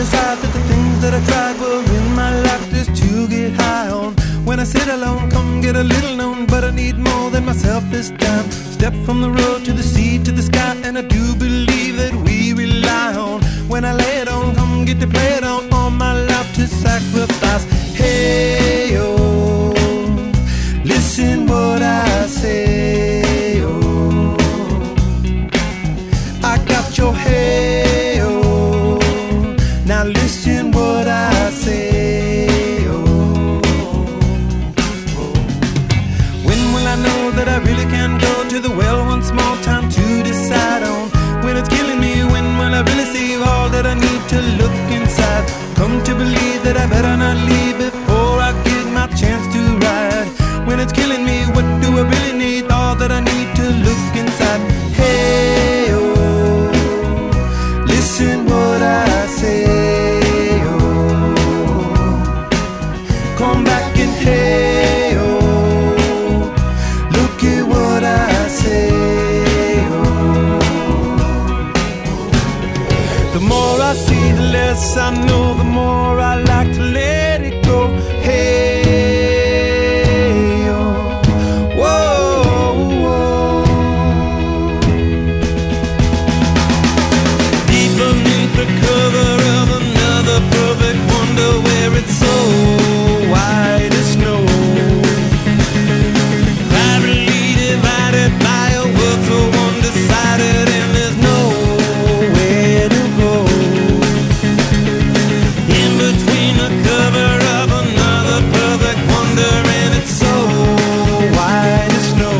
decide that the things that I tried were in my life just to get high on. When I sit alone, come get a little known, but I need more than myself this time. Step from the road to the sea to the sky, and I do believe that we rely on. When I lay it on, come get to play it on, all my life to sacrifice. Hey, oh, listen what I say, oh, I got your hey, oh, now listen what I say, oh, oh. When will I know that I really can go to the well one small time to decide on? When it's killing me, when will I really see all that I need to look inside? Come to believe that I better not leave before I get my chance to ride. When it's killing me, what do I really need? All that I need to look inside. Hey, oh, listen what I say, oh, come back and hey, oh, look at what I say, oh. The more I see, the less I know, the more I like to let it go. Hey, oh, whoa, whoa. Deep beneath the cover of another perfect wonder, where it's so white as snow, privately divided by a world so undecided, and there's nowhere to go. In between the cover of another perfect wonder, and it's so white as snow,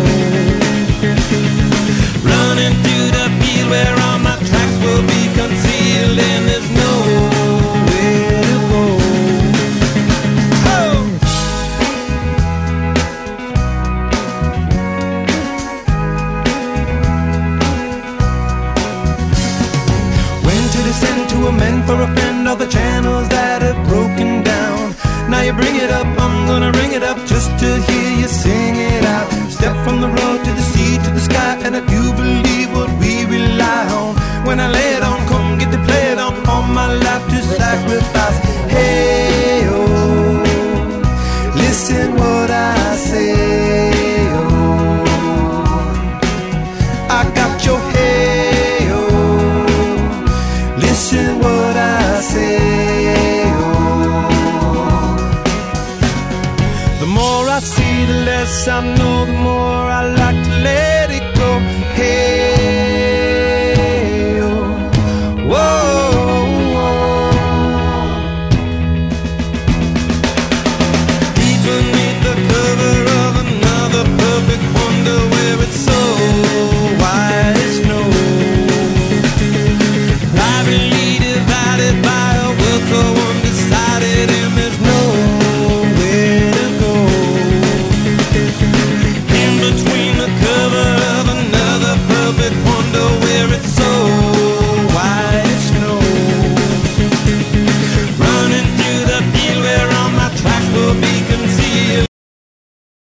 running through the field where all my tracks will be concealed, and there's nowhere to go. Oh! When to descend, to amend for a friend, all the channels that have broken down. Now you bring it up, I'm gonna ring it up just to hear you sing it out. Step from the road to the sea to the sky, and I do believe what we rely on. When I lay it on, come get to play it on, all my life to sacrifice. Hey, oh, listen what I say, oh, I got your hey, oh, listen what I say, oh. The more I see, the less I